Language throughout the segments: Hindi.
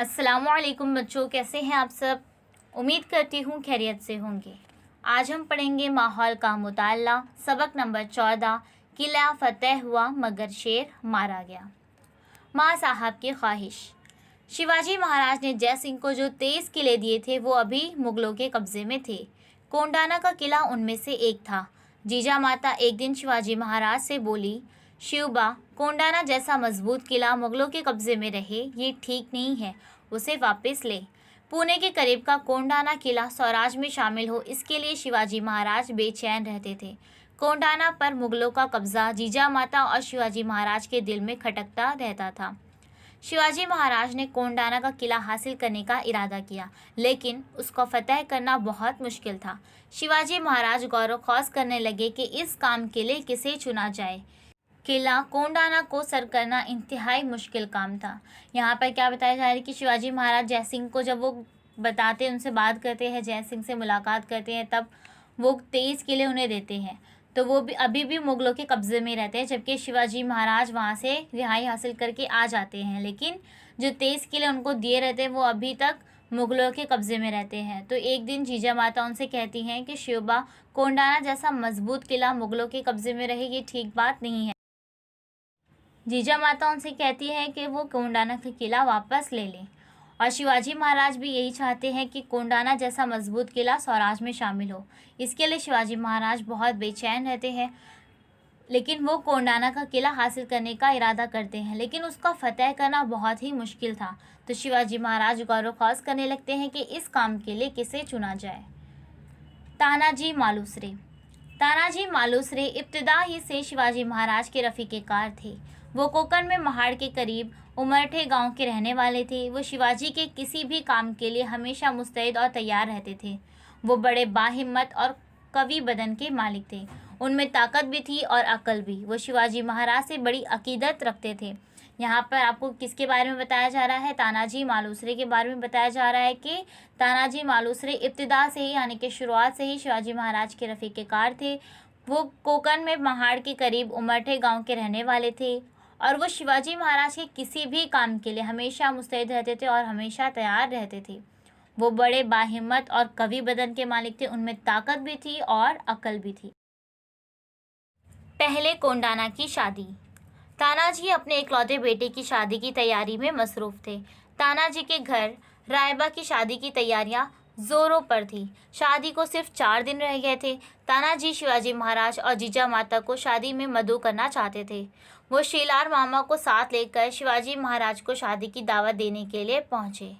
अस्सलामुअलैकुम बच्चों, कैसे हैं आप सब। उम्मीद करती हूँ खैरियत से होंगे। आज हम पढ़ेंगे माहौल का मुताला, सबक नंबर 14। किला फतेह हुआ मगर शेर मारा गया। माँ साहब की ख्वाहिश। शिवाजी महाराज ने जय सिंह को जो 23 किले दिए थे वो अभी मुगलों के कब्जे में थे। कोंडाना का किला उनमें से एक था। जीजा माता एक दिन शिवाजी महाराज से बोली, शिवबा, कोंडाना जैसा मजबूत किला मुगलों के कब्जे में रहे ये ठीक नहीं है, उसे वापस ले। पुणे के करीब का कोंडाना किला स्वराज में शामिल हो, इसके लिए शिवाजी महाराज बेचैन रहते थे। कोंडाना पर मुगलों का कब्जा जीजा माता और शिवाजी महाराज के दिल में खटकता रहता था। शिवाजी महाराज ने कोंडाना का किला हासिल करने का इरादा किया, लेकिन उसको फतेह करना बहुत मुश्किल था। शिवाजी महाराज गौर खौज करने लगे कि इस काम के लिए किसे चुना जाए। किला कोंडाना को सर करना इंतहाई मुश्किल काम था। यहाँ पर क्या बताया जा रहा है कि शिवाजी महाराज जय सिंह को जब वो बताते, उनसे बात करते हैं, जय सिंह से मुलाकात करते हैं, तब वो 23 किले उन्हें देते हैं, तो वो भी अभी भी मुगलों के कब्ज़े में रहते हैं, जबकि शिवाजी महाराज वहाँ से रिहाई हासिल करके आ जाते हैं। लेकिन जो 23 किले उनको दिए रहते हैं वो अभी तक मुगलों के कब्ज़े में रहते हैं। तो एक दिन जीजा माता उनसे कहती हैं कि शिवबा, कोंडाना जैसा मजबूत किला मुगलों के कब्ज़े में रहे ये ठीक बात नहीं है। जीजा माता उनसे कहती है कि वो कोंडाना का किला वापस ले लें, और शिवाजी महाराज भी यही चाहते हैं कि कोंडाना जैसा मजबूत किला स्वराज में शामिल हो। इसके लिए शिवाजी महाराज बहुत बेचैन रहते हैं, लेकिन वो कोंडाना का किला हासिल करने का इरादा करते हैं, लेकिन उसका फतेह करना बहुत ही मुश्किल था। तो शिवाजी महाराज गौर खौज करने लगते हैं कि इस काम के लिए किसे चुना जाए। तानाजी मालुसरे। तानाजी मालुसरे इब्तिदा ही से शिवाजी महाराज के रफ़ीक़े कार थे। वो कोकण में महाड़ के करीब उमरठे गांव के रहने वाले थे। वो शिवाजी के किसी भी काम के लिए हमेशा मुस्तैद और तैयार रहते थे। वो बड़े बाहिम्मत और कवि बदन के मालिक थे। उनमें ताकत भी थी और अक्ल भी। वो शिवाजी महाराज से बड़ी अकीदत रखते थे। यहाँ पर आपको किसके बारे में बताया जा रहा है? तानाजी मालुसरे के बारे में बताया जा रहा है कि तानाजी मालुसरे इब्तिदा से ही, यानी कि शुरुआत से ही शिवाजी महाराज के रफ़ीक़े कार थे। वो कोकण में महाड़ के करीब उमरठे गांव के रहने वाले थे, और वो शिवाजी महाराज के किसी भी काम के लिए हमेशा मुस्तैद रहते थे और हमेशा तैयार रहते थे। वो बड़े बाहिम्मत और कवि बदन के मालिक थे। उनमें ताकत भी थी और अक्ल भी थी। पहले कोंडाना की शादी। तानाजी अपने इकलौते बेटे की शादी की तैयारी में मसरूफ़ थे। तानाजी के घर रायबा की शादी की तैयारियां ज़ोरों पर थी। शादी को सिर्फ 4 दिन रह गए थे। तानाजी शिवाजी महाराज और जीजा माता को शादी में मदऊ करना चाहते थे। वो शेलार मामा को साथ लेकर शिवाजी महाराज को शादी की दावत देने के लिए पहुँचे।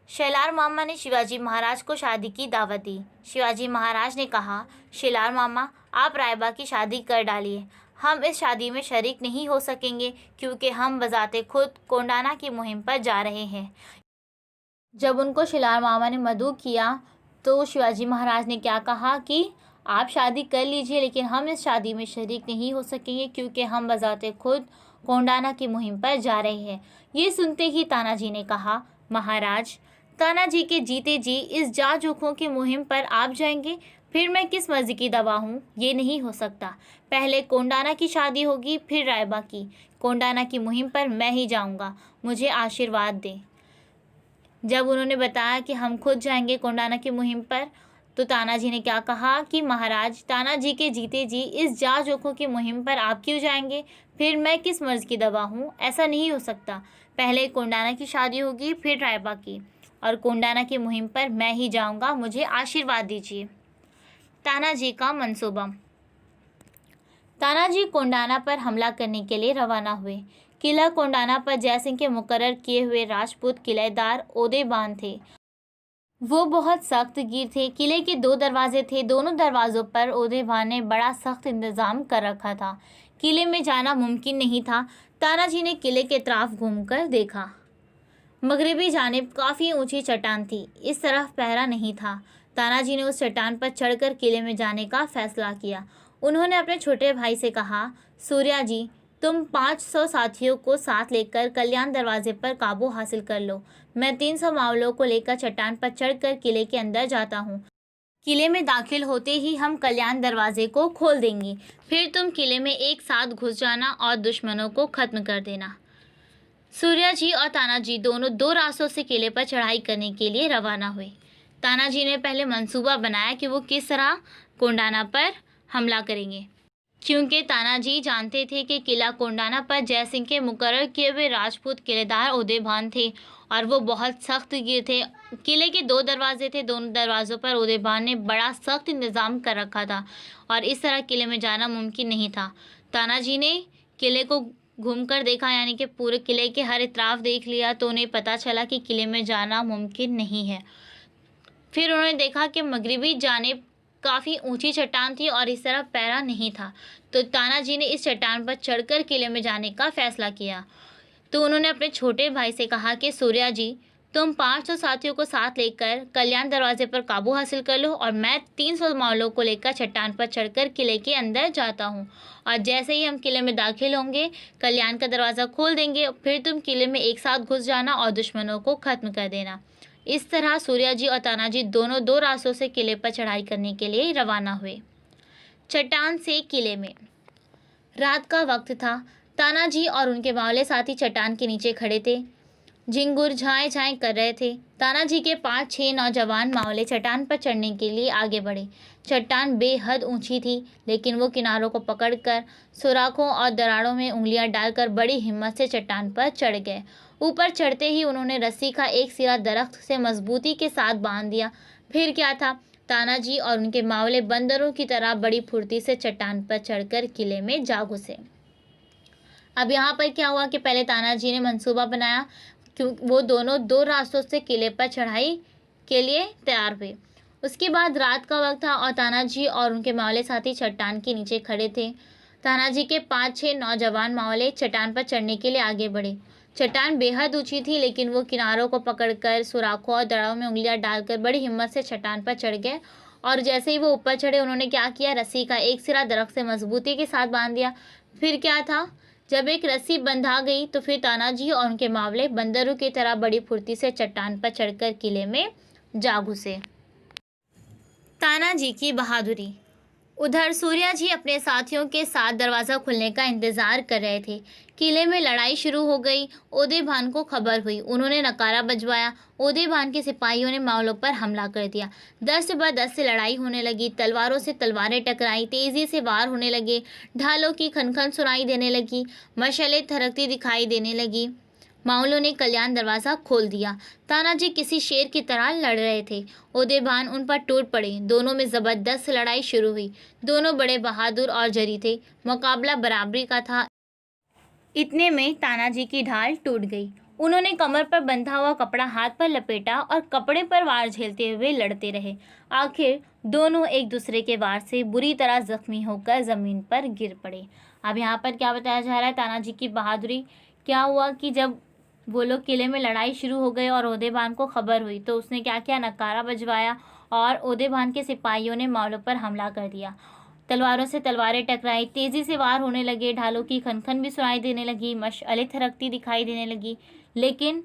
शेलार मामा ने शिवाजी महाराज को शादी की दावत दी। शिवाजी महाराज ने कहा, शेलार मामा, आप रायबा की शादी कर डालिए। हम इस शादी में शरीक नहीं हो सकेंगे क्योंकि हम बजाते खुद कोंडाना की मुहिम पर जा रहे हैं। जब उनको शेलार मामा ने मदऊ किया तो शिवाजी महाराज ने क्या कहा कि आप शादी कर लीजिए, लेकिन हम इस शादी में शरीक नहीं हो सकेंगे क्योंकि हम बजाते खुद कोंडाना की मुहिम पर जा रहे हैं। ये सुनते ही तानाजी ने कहा, महाराज, तानाजी के जीते जी इस जा जोखों की मुहिम पर आप जाएंगे, फिर मैं किस मर्जी की दवा हूँ? ये नहीं हो सकता। पहले कोंडाना की शादी होगी, फिर रायबा की। कोंडाना की मुहिम पर मैं ही जाऊँगा, मुझे आशीर्वाद दें। जब उन्होंने बताया कि हम खुद जाएंगे कोंडाना की मुहिम पर, तो तानाजी ने क्या कहा कि महाराज, तानाजी के जीते जी इस जा जोखों की मुहिम पर आप क्यों जाएंगे? फिर मैं किस मर्ज़ की दवा हूँ? ऐसा नहीं हो सकता। पहले कोंडाना की शादी होगी, फिर रायबा की, और कोंडाना की मुहिम पर मैं ही जाऊँगा, मुझे आशीर्वाद दीजिए। तानाजी का मंसूबा। तानाजी कोंडाना पर हमला करने के लिए रवाना हुए। किला कोंडाना पर जय सिंह के मुकर्रर किए हुए राजपूत किलेदार ओदेबान थे। वो बहुत सख्त गिर थे। किले के 2 दरवाजे थे। दोनों दरवाज़ों पर ओदेबान ने बड़ा सख्त इंतज़ाम कर रखा था। किले में जाना मुमकिन नहीं था। तानाजी ने किले के तरफ घूमकर देखा। मगरिबी जानिब काफ़ी ऊंची चट्टान थी। इस तरफ पहरा नहीं था। तानाजी ने उस चट्टान पर चढ़कर किले में जाने का फैसला किया। उन्होंने अपने छोटे भाई से कहा, सूर्या जी, तुम 500 साथियों को साथ लेकर कल्याण दरवाजे पर काबू हासिल कर लो। मैं 300 मावलों को लेकर चट्टान पर चढ़कर किले के अंदर जाता हूँ। किले में दाखिल होते ही हम कल्याण दरवाजे को खोल देंगे। फिर तुम किले में एक साथ घुस जाना और दुश्मनों को ख़त्म कर देना। सूर्याजी और तानाजी दोनों दो रास्तों से किले पर चढ़ाई करने के लिए रवाना हुए। तानाजी ने पहले मंसूबा बनाया कि वो किस तरह कोंडाना पर हमला करेंगे, क्योंकि तानाजी जानते थे कि किला कोंडाना पर जयसिंह के मुकर्रर किए हुए राजपूत किलेदार उदयभान थे और वो बहुत सख्त थे। किले के दो दरवाजे थे, दोनों दरवाज़ों पर उदयभान ने बड़ा सख्त इंतज़ाम कर रखा था और इस तरह किले में जाना मुमकिन नहीं था। तानाजी ने किले को घूमकर देखा, यानी कि पूरे किले के हर इतराफ़ देख लिया, तो उन्हें पता चला कि किले में जाना मुमकिन नहीं है। फिर उन्होंने देखा कि मगरिबी जानिब काफ़ी ऊंची चट्टान थी और इस तरफ पैरा नहीं था, तो तानाजी ने इस चट्टान पर चढ़कर किले में जाने का फैसला किया। तो उन्होंने अपने छोटे भाई से कहा कि सूर्याजी, तुम 500 साथियों को साथ लेकर कल्याण दरवाजे पर काबू हासिल कर लो और मैं 300 मावलों को लेकर चट्टान पर चढ़कर किले के अंदर जाता हूँ, और जैसे ही हम किले में दाखिल होंगे कल्याण का दरवाज़ा खोल देंगे, फिर तुम किले में एक साथ घुस जाना और दुश्मनों को ख़त्म कर देना। इस तरह सूर्याजी और तानाजी दोनों दो रास्तों से किले पर चढ़ाई करने के लिए रवाना हुए। चट्टान से किले में। रात का वक्त था। तानाजी और उनके बावले साथी चट्टान के नीचे खड़े थे, झिंगुर झाएं झाएं कर रहे थे। तानाजी के 5-6 नौजवान मावले चट्टान पर चढ़ने के लिए आगे बढ़े। चट्टान बेहद ऊंची थी, लेकिन वो किनारों को पकड़कर सुराखों और दरारों में उंगलियां डालकर बड़ी हिम्मत से चट्टान पर चढ़ गए। ऊपर चढ़ते ही उन्होंने रस्सी का एक सिरा दरख्त से मजबूती के साथ बांध दिया। फिर क्या था, तानाजी और उनके मावले बंदरों की तरह बड़ी फुर्ती से चट्टान पर चढ़कर किले में जा घुसे। अब यहाँ पर क्या हुआ कि पहले तानाजी ने मंसूबा बनाया, क्यों वो दोनों दो रास्तों से किले पर चढ़ाई के लिए तैयार हुए। उसके बाद रात का वक्त था और तानाजी और उनके मावले साथी चट्टान के नीचे खड़े थे। तानाजी के 5-6 नौजवान मावले चट्टान पर चढ़ने के लिए आगे बढ़े। चट्टान बेहद ऊंची थी, लेकिन वो किनारों को पकड़कर सुराखों और दड़ों में उंगलियां डालकर बड़ी हिम्मत से चट्टान पर चढ़ गए। और जैसे ही वो ऊपर चढ़े, उन्होंने क्या किया, रस्सी का एक सिरा दरख्त से मजबूती के साथ बांध दिया। फिर क्या था, जब एक रस्सी बंधा गई तो फिर तानाजी और उनके मावले बंदरों की तरह बड़ी फुर्ती से चट्टान पर चढ़कर किले में जा घुसे। तानाजी की बहादुरी। उधर सूर्याजी अपने साथियों के साथ दरवाज़ा खुलने का इंतज़ार कर रहे थे। किले में लड़ाई शुरू हो गई। उदयभान को खबर हुई, उन्होंने नकारा बजवाया। उदयभान के सिपाहियों ने मावलों पर हमला कर दिया। 10 से लड़ाई होने लगी। तलवारों से तलवारें टकराई, तेज़ी से वार होने लगे, ढालों की खनखन सुनाई देने लगी, मशालें थरकती दिखाई देने लगी। मावलों ने कल्याण दरवाज़ा खोल दिया। तानाजी किसी शेर की तरह लड़ रहे थे। उदयभान उन पर टूट पड़े। दोनों में ज़बरदस्त लड़ाई शुरू हुई। दोनों बड़े बहादुर और जरी थे। मुकाबला बराबरी का था। इतने में तानाजी की ढाल टूट गई। उन्होंने कमर पर बंधा हुआ कपड़ा हाथ पर लपेटा और कपड़े पर वार झेलते हुए लड़ते रहे। आखिर दोनों एक दूसरे के वार से बुरी तरह जख्मी होकर ज़मीन पर गिर पड़े। अब यहाँ पर क्या बताया जा रहा है, तानाजी की बहादुरी। क्या हुआ कि जब वो लोग किले में लड़ाई शुरू हो गई और उदयभान को खबर हुई, तो उसने क्या किया, नकारा बजवाया और उदयभान के सिपाहियों ने मावलों पर हमला कर दिया। तलवारों से तलवारें टकराई, तेज़ी से वार होने लगे, ढालों की खनखन भी सुनाई देने लगी, मशालें थरकती दिखाई देने लगी। लेकिन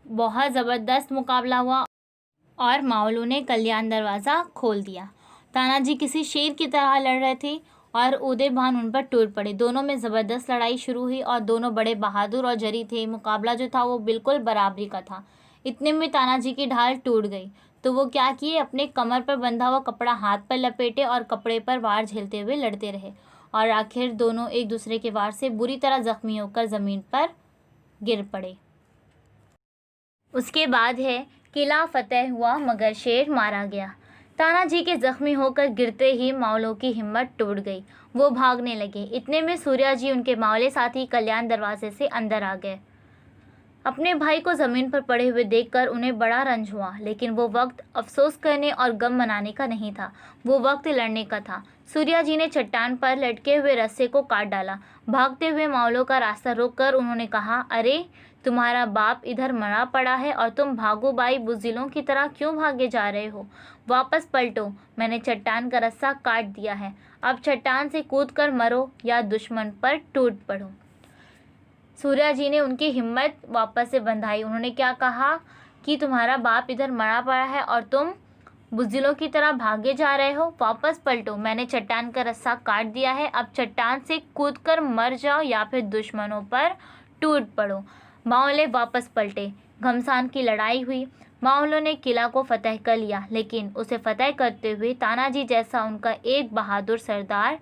बहुत ज़बरदस्त मुकाबला हुआ और मावलों ने कल्याण दरवाज़ा खोल दिया। तानाजी किसी शेर की तरह लड़ रहे थे और उदयभान उन पर टूट पड़े। दोनों में ज़बरदस्त लड़ाई शुरू हुई और दोनों बड़े बहादुर और जरी थे। मुकाबला जो था वो बिल्कुल बराबरी का था। इतने में तानाजी की ढाल टूट गई, तो वो क्या किए, अपने कमर पर बंधा हुआ कपड़ा हाथ पर लपेटे और कपड़े पर वार झेलते हुए लड़ते रहे और आखिर दोनों एक दूसरे के वार से बुरी तरह जख्मी होकर ज़मीन पर गिर पड़े। उसके बाद है, किला फतेह हुआ मगर शेर मारा गया। तानाजी के जख्मी होकर गिरते ही मावलों की हिम्मत टूट गई। वो भागने लगे। इतने में सूर्याजी उनके मावले साथी कल्याण दरवाजे से अंदर आ गए। अपने भाई को ज़मीन पर पड़े हुए देखकर उन्हें बड़ा रंज हुआ, लेकिन वो वक्त अफसोस करने और गम मनाने का नहीं था, वो वक्त लड़ने का था। सूर्याजी ने चट्टान पर लटके हुए रस्से को काट डाला। भागते हुए मावलों का रास्ता रोककर उन्होंने कहा, अरे तुम्हारा बाप इधर मरा पड़ा है और तुम भागोबाई बुज़दिलों की तरह क्यों भागे जा रहे हो? वापस पलटो, मैंने चट्टान का रस्सा काट दिया है। अब चट्टान से कूदकर मरो या दुश्मन पर टूट पड़ो। सूर्याजी ने उनकी हिम्मत वापस से बंधाई। उन्होंने क्या कहा कि तुम्हारा बाप इधर मरा पड़ा है और तुम बुज़दिलों की तरह भागे जा रहे हो? वापस पलटो, मैंने चट्टान का रस्सा काट दिया है। अब चट्टान से कूदकर मर जाओ या फिर दुश्मनों पर टूट पड़ो। माओले वापस पलटे। घमसान की लड़ाई हुई। माओलों ने किला को फतह कर लिया, लेकिन उसे फतह करते हुए तानाजी जैसा उनका एक बहादुर सरदार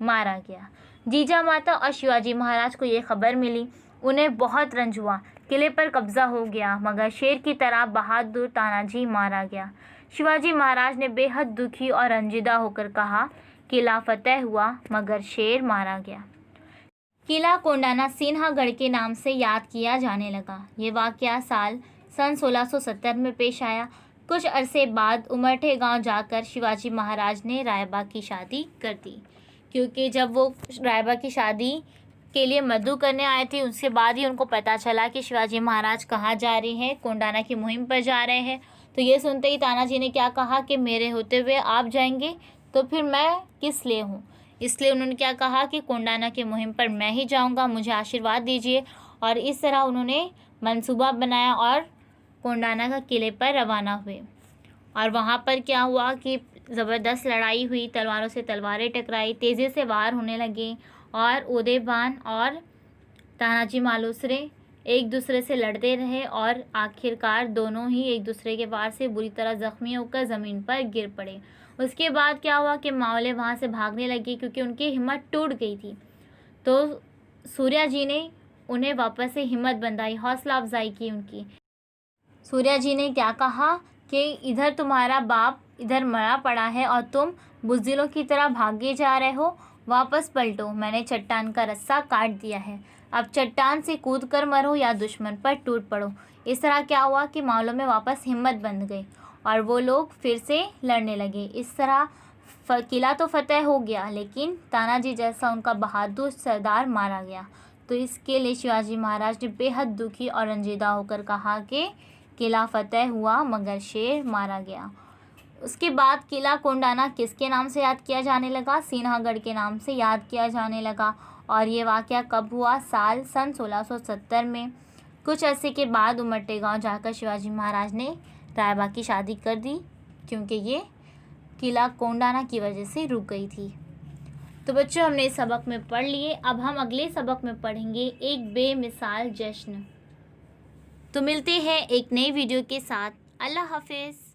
मारा गया। जीजामाता और शिवाजी महाराज को ये खबर मिली। उन्हें बहुत रंज हुआ। किले पर कब्जा हो गया, मगर शेर की तरह बहादुर तानाजी मारा गया। शिवाजी महाराज ने बेहद दुखी और रंजीदा होकर कहा, किला फतेह हुआ मगर शेर मारा गया। किला कोंडाना सिन्हागढ़ के नाम से याद किया जाने लगा। ये वाक़या सन 1670 में पेश आया। कुछ अरसे बाद उमरठे गांव जाकर शिवाजी महाराज ने रायबा की शादी कर दी, क्योंकि जब वो रायबा की शादी के लिए मद्दू करने आए थे, उसके बाद ही उनको पता चला कि शिवाजी महाराज कहाँ जा रहे हैं, कोंडाना की मुहिम पर जा रहे हैं। तो ये सुनते ही तानाजी ने क्या कहा कि मेरे होते हुए आप जाएंगे तो फिर मैं किस लिए हूँ। इसलिए उन्होंने क्या कहा कि कोंडाना की मुहिम पर मैं ही जाऊँगा, मुझे आशीर्वाद दीजिए। और इस तरह उन्होंने मंसूबा बनाया और कोंडाना का किले पर रवाना हुए। और वहाँ पर क्या हुआ कि ज़बरदस्त लड़ाई हुई, तलवारों से तलवारें टकराई, तेज़ी से वार होने लगे और उदयभान और तानाजी मालुसरे एक दूसरे से लड़ते रहे और आखिरकार दोनों ही एक दूसरे के वार से बुरी तरह ज़ख्मी होकर ज़मीन पर गिर पड़े। उसके बाद क्या हुआ कि माओले वहाँ से भागने लगे, क्योंकि उनकी हिम्मत टूट गई थी। तो सूर्या जी ने उन्हें वापस से हिम्मत बंधाई, हौसला अफजाई की उनकी। सूर्या जी ने क्या कहा कि इधर तुम्हारा बाप इधर मरा पड़ा है और तुम बुज़दिलों की तरह भागे जा रहे हो, वापस पलटो। मैंने चट्टान का रस्सा काट दिया है, अब चट्टान से कूद कर मरो या दुश्मन पर टूट पड़ो। इस तरह क्या हुआ कि माओलों में वापस हिम्मत बंध गई और वो लोग फिर से लड़ने लगे। इस तरह किला तो फतेह हो गया, लेकिन तानाजी जैसा उनका बहादुर सरदार मारा गया। तो इसके लिए शिवाजी महाराज ने बेहद दुखी और रंजीदा होकर कहा कि किला फतेह हुआ मगर शेर मारा गया। उसके बाद किला कोंडाना किसके नाम से याद किया जाने लगा? सिन्हागढ़ के नाम से याद किया जाने लगा। और ये वाक़या कब हुआ? सन 1670 में। कुछ अरसे के बाद उमरठे गांव जाकर शिवाजी महाराज ने रायबा की शादी कर दी, क्योंकि ये किला कोंडाना की वजह से रुक गई थी। तो बच्चों, हमने इस सबक में पढ़ लिए। अब हम अगले सबक में पढ़ेंगे एक बेमिसाल जश्न। तो मिलते हैं एक नई वीडियो के साथ। अल्लाह हाफिज़।